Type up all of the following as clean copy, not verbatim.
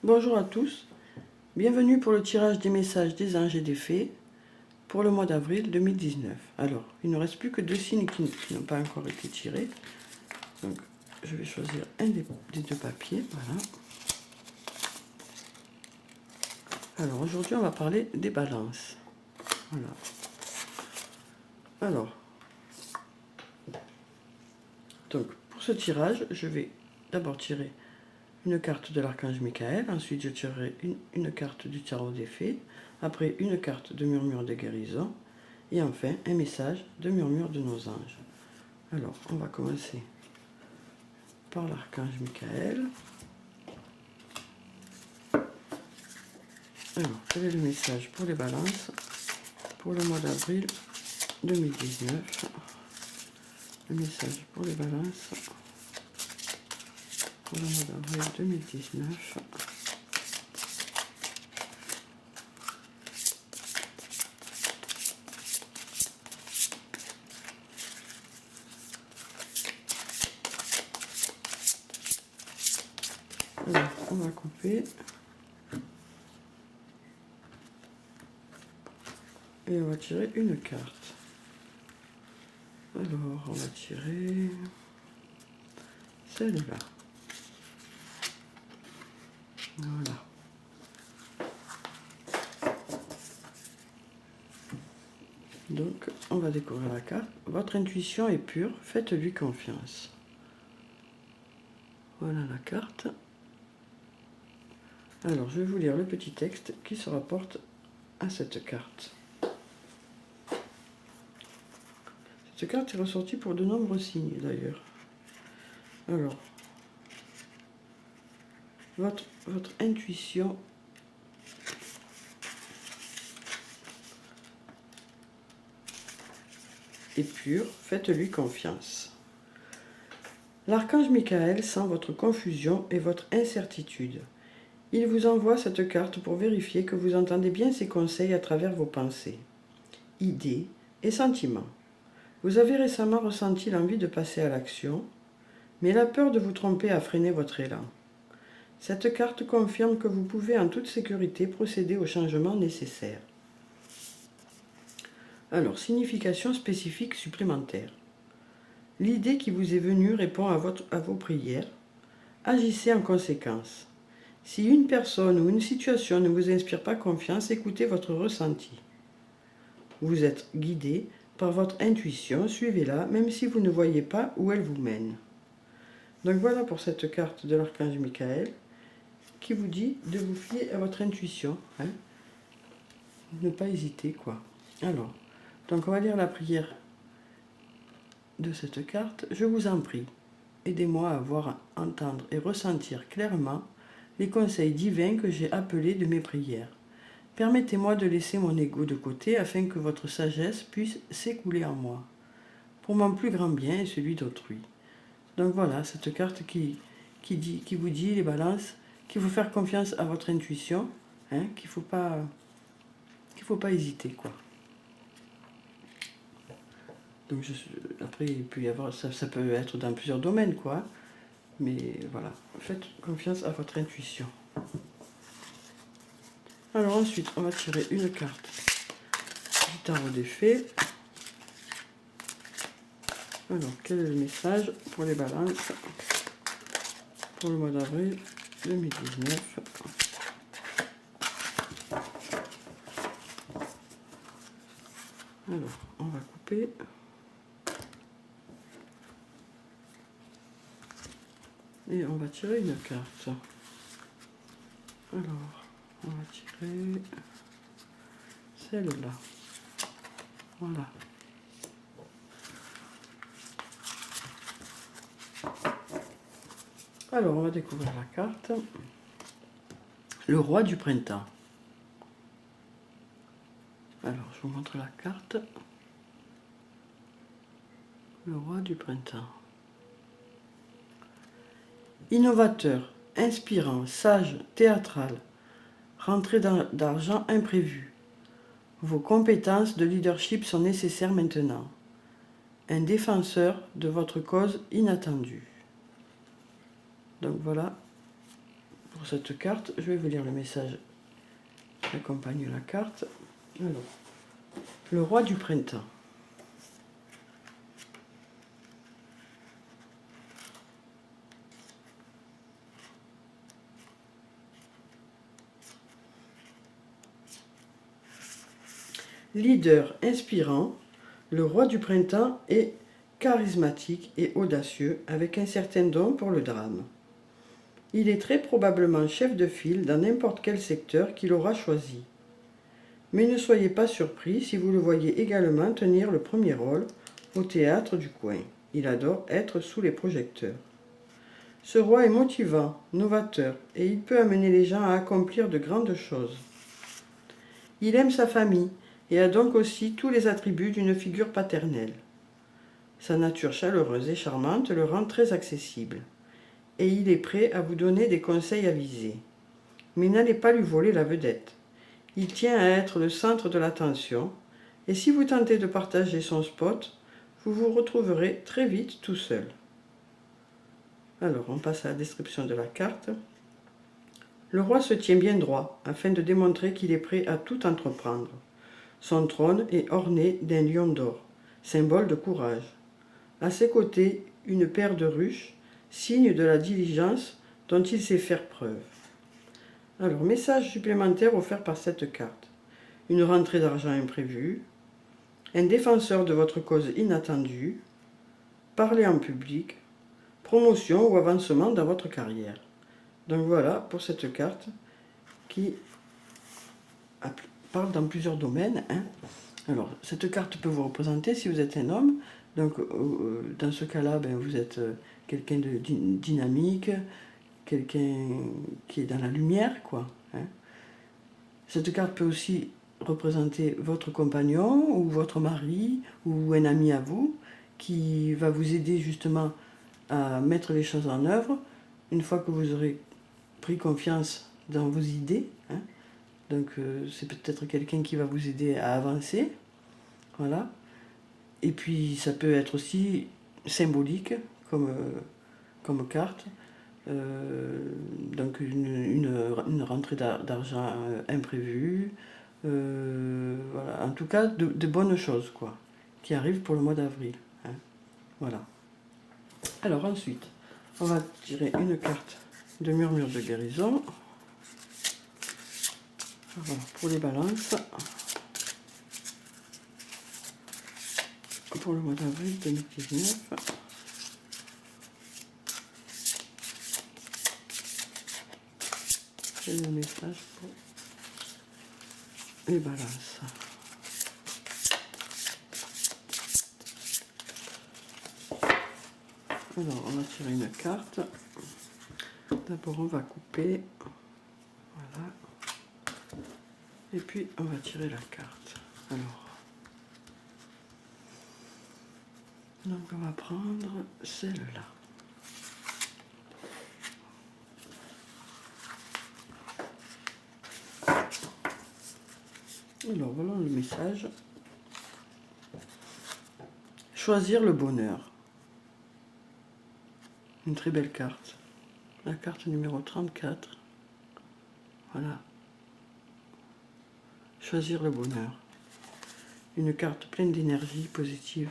Bonjour à tous, bienvenue pour le tirage des messages des anges et des fées pour le mois d'avril 2019. Alors, il ne reste plus que 2 signes qui n'ont pas encore été tirés. Donc, je vais choisir un des 2 papiers, voilà. Alors, aujourd'hui, on va parler des balances. Voilà. Alors, donc, pour ce tirage, je vais d'abord tirer une carte de l'archange Michael, ensuite je tirerai une carte du tarot des fées, après une carte de murmure de guérison, et enfin un message de murmure de nos anges. Alors, on va commencer par l'archange Michael. Alors, quel est le message pour les balances pour le mois d'avril 2019? Le message pour les balances pour le mois d'avril 2019. Alors, on va couper. Et on va tirer une carte. Alors, on va tirer celle-là. Voilà. Donc, on va découvrir la carte. Votre intuition est pure, faites-lui confiance. Voilà la carte. Alors, je vais vous lire le petit texte qui se rapporte à cette carte. Cette carte est ressortie pour de nombreux signes, d'ailleurs. Alors, votre intuition est pure, faites-lui confiance. L'archange Michael sent votre confusion et votre incertitude. Il vous envoie cette carte pour vérifier que vous entendez bien ses conseils à travers vos pensées, idées et sentiments. Vous avez récemment ressenti l'envie de passer à l'action, mais la peur de vous tromper a freiné votre élan. Cette carte confirme que vous pouvez en toute sécurité procéder aux changements nécessaires. Alors, signification spécifique supplémentaire. L'idée qui vous est venue répond à vos prières. Agissez en conséquence. Si une personne ou une situation ne vous inspire pas confiance, écoutez votre ressenti. Vous êtes guidé par votre intuition, suivez-la, même si vous ne voyez pas où elle vous mène. Donc voilà pour cette carte de l'archange Michael, qui vous dit de vous fier à votre intuition. Ne pas hésiter, quoi. Alors, donc on va lire la prière de cette carte. Je vous en prie, aidez-moi à voir, entendre et ressentir clairement les conseils divins que j'ai appelés de mes prières. Permettez-moi de laisser mon ego de côté afin que votre sagesse puisse s'écouler en moi, pour mon plus grand bien et celui d'autrui. Donc voilà, cette carte qui vous dit, les balances, qu'il faut faire confiance à votre intuition, qu'il faut pas hésiter, quoi. Donc après, il peut y avoir, ça peut être dans plusieurs domaines, quoi. Mais voilà, faites confiance à votre intuition. Alors ensuite, on va tirer une carte du tarot des fées. Alors, quel est le message pour les balances pour le mois d'avril 2019? Alors, on va couper. Et on va tirer une carte. Alors, on va tirer celle-là. Voilà. Alors, on va découvrir la carte. Le roi du printemps. Alors, je vous montre la carte. Le roi du printemps. Innovateur, inspirant, sage, théâtral. Rentrée d'argent imprévue. Vos compétences de leadership sont nécessaires maintenant. Un défenseur de votre cause inattendue. Donc voilà pour cette carte. Je vais vous lire le message qui accompagne la carte. Alors, le roi du printemps. Leader inspirant, le roi du printemps est charismatique et audacieux avec un certain don pour le drame. Il est très probablement chef de file dans n'importe quel secteur qu'il aura choisi. Mais ne soyez pas surpris si vous le voyez également tenir le premier rôle au théâtre du coin. Il adore être sous les projecteurs. Ce roi est motivant, novateur et il peut amener les gens à accomplir de grandes choses. Il aime sa famille et a donc aussi tous les attributs d'une figure paternelle. Sa nature chaleureuse et charmante le rend très accessible, et il est prêt à vous donner des conseils avisés. Mais n'allez pas lui voler la vedette. Il tient à être le centre de l'attention, et si vous tentez de partager son spot, vous vous retrouverez très vite tout seul. Alors, on passe à la description de la carte. Le roi se tient bien droit, afin de démontrer qu'il est prêt à tout entreprendre. Son trône est orné d'un lion d'or, symbole de courage. À ses côtés, une paire de ruches, signe de la diligence dont il sait faire preuve. Alors, message supplémentaire offert par cette carte. Une rentrée d'argent imprévue, un défenseur de votre cause inattendue, parler en public, promotion ou avancement dans votre carrière. Donc voilà pour cette carte qui parle dans plusieurs domaines. Alors, cette carte peut vous représenter si vous êtes un homme. Donc, dans ce cas-là, vous êtes quelqu'un de dynamique, quelqu'un qui est dans la lumière, quoi. Cette carte peut aussi représenter votre compagnon ou votre mari ou un ami à vous qui va vous aider justement à mettre les choses en œuvre une fois que vous aurez pris confiance dans vos idées. Donc, c'est peut-être quelqu'un qui va vous aider à avancer. Voilà. Et puis, ça peut être aussi symbolique comme carte. Donc, une rentrée d'argent imprévue. Voilà. En tout cas, de bonnes choses, quoi, qui arrivent pour le mois d'avril. Voilà. Alors, ensuite, on va tirer une carte de murmure de guérison. Voilà, pour les balances. Pour le mois d'avril 2019. Et le message pour les balances. Alors, on va tirer une carte. D'abord, on va couper. Voilà. Et puis, on va tirer la carte. Alors. Donc, on va prendre celle-là. Alors, voilà le message. Choisir le bonheur. Une très belle carte. La carte numéro 34. Voilà. Choisir le bonheur. Une carte pleine d'énergie positive.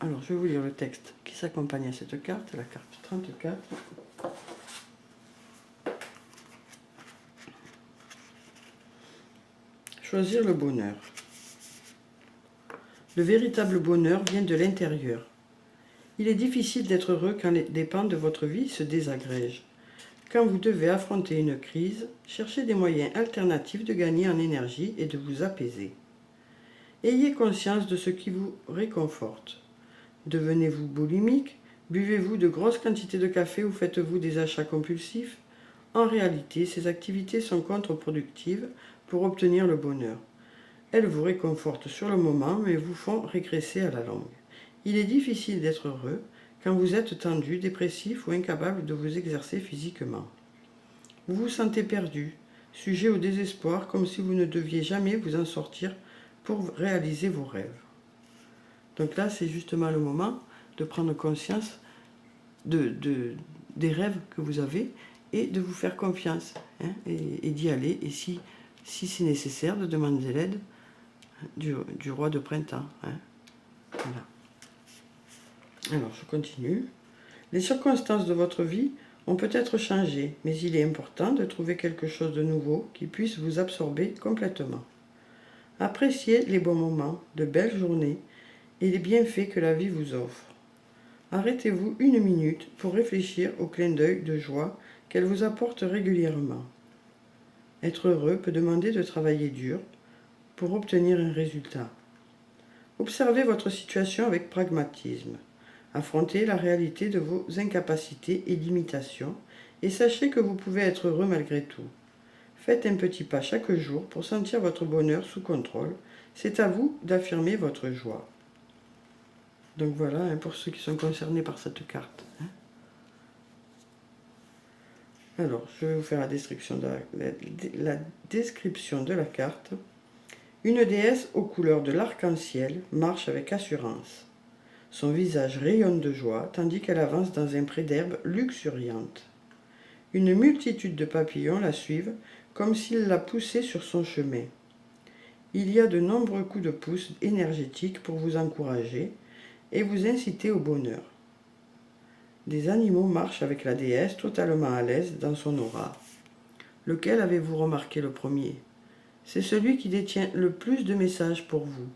Alors, je vais vous lire le texte qui s'accompagne à cette carte, la carte 34. Choisir le bonheur. Le véritable bonheur vient de l'intérieur. Il est difficile d'être heureux quand les dépens de votre vie se désagrègent. Quand vous devez affronter une crise, cherchez des moyens alternatifs de gagner en énergie et de vous apaiser. Ayez conscience de ce qui vous réconforte. Devenez-vous boulimique? Buvez-vous de grosses quantités de café ou faites-vous des achats compulsifs? En réalité, ces activités sont contre-productives pour obtenir le bonheur. Elles vous réconfortent sur le moment, mais vous font régresser à la longue. Il est difficile d'être heureux quand vous êtes tendu, dépressif ou incapable de vous exercer physiquement. Vous vous sentez perdu, sujet au désespoir, comme si vous ne deviez jamais vous en sortir pour réaliser vos rêves. Donc là, c'est justement le moment de prendre conscience de des rêves que vous avez et de vous faire confiance, hein, et d'y aller. Et si c'est nécessaire, de demander l'aide du roi de printemps. Hein. Voilà. Alors, je continue. Les circonstances de votre vie ont peut-être changé, mais il est important de trouver quelque chose de nouveau qui puisse vous absorber complètement. Appréciez les bons moments, de belles journées et les bienfaits que la vie vous offre. Arrêtez-vous 1 minute pour réfléchir au clin d'œil de joie qu'elle vous apporte régulièrement. Être heureux peut demander de travailler dur pour obtenir un résultat. Observez votre situation avec pragmatisme. Affrontez la réalité de vos incapacités et limitations et sachez que vous pouvez être heureux malgré tout. Faites un petit pas chaque jour pour sentir votre bonheur sous contrôle. C'est à vous d'affirmer votre joie. Donc voilà, hein, pour ceux qui sont concernés par cette carte. Hein. Alors, je vais vous faire la description de la carte. Une déesse aux couleurs de l'arc-en-ciel marche avec assurance. Son visage rayonne de joie tandis qu'elle avance dans un pré d'herbes luxuriantes. Une multitude de papillons la suivent comme s'ils la poussaient sur son chemin. Il y a de nombreux coups de pouce énergétiques pour vous encourager et vous inciter au bonheur. Des animaux marchent avec la déesse totalement à l'aise dans son aura. Lequel avez-vous remarqué le premier? C'est celui qui détient le plus de messages pour vous.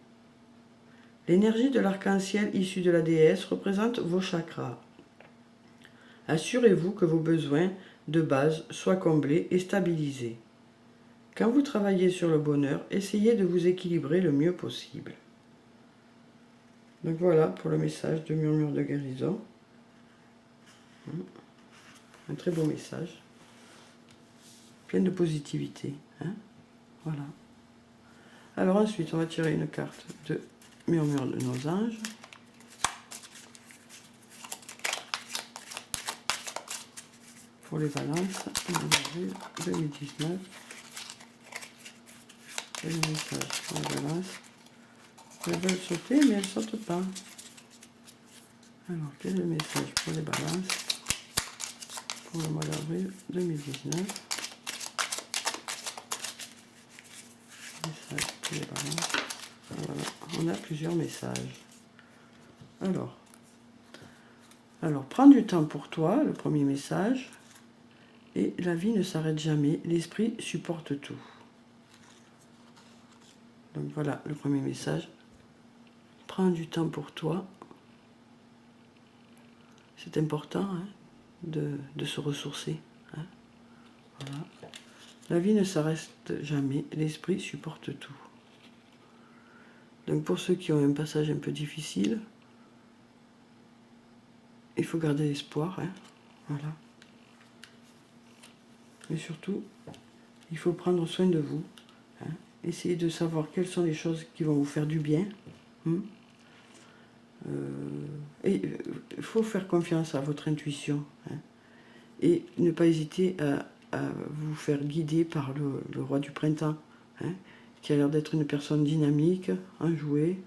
L'énergie de l'arc-en-ciel issue de la déesse représente vos chakras. Assurez-vous que vos besoins de base soient comblés et stabilisés. Quand vous travaillez sur le bonheur, essayez de vous équilibrer le mieux possible. Donc voilà pour le message de Murmure de guérison. Un très beau message. Plein de positivité. Hein, voilà. Alors ensuite, on va tirer une carte de Murmure de nos anges. Pour les balances, 2019. Et le message pour les balances. Elles veulent sauter, mais elles ne sautent pas. Alors, quel est le message pour les balances pour le mois d'avril 2019? Message pour les balances. Voilà, on a plusieurs messages. Alors, prends du temps pour toi, le premier message. Et la vie ne s'arrête jamais, l'esprit supporte tout. Donc voilà le premier message. Prends du temps pour toi. C'est important, hein, de se ressourcer. Hein. Voilà. La vie ne s'arrête jamais, l'esprit supporte tout. Donc pour ceux qui ont un passage un peu difficile, il faut garder l'espoir. Hein. Voilà. Mais surtout, il faut prendre soin de vous. Hein. Essayez de savoir quelles sont les choses qui vont vous faire du bien. Et il faut faire confiance à votre intuition. Hein. Et ne pas hésiter à vous faire guider par le roi du printemps, hein, qui a l'air d'être une personne dynamique, enjouée.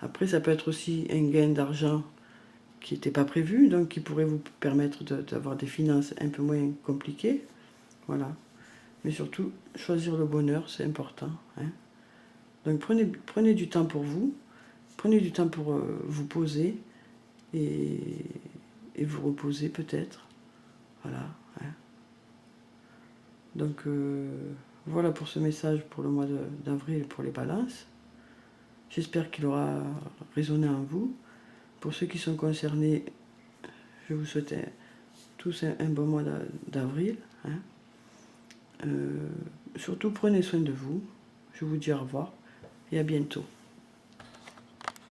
Après, ça peut être aussi un gain d'argent qui n'était pas prévu, donc qui pourrait vous permettre d'avoir des finances un peu moins compliquées. Voilà. Mais surtout, choisir le bonheur, c'est important. Hein. Donc prenez du temps pour vous, prenez du temps pour vous poser et vous reposer peut-être. Voilà. Hein. Donc voilà pour ce message pour le mois d'avril pour les balances. J'espère qu'il aura résonné en vous. Pour ceux qui sont concernés, je vous souhaite tous un bon mois d'avril. Hein. Surtout prenez soin de vous. Je vous dis au revoir et à bientôt.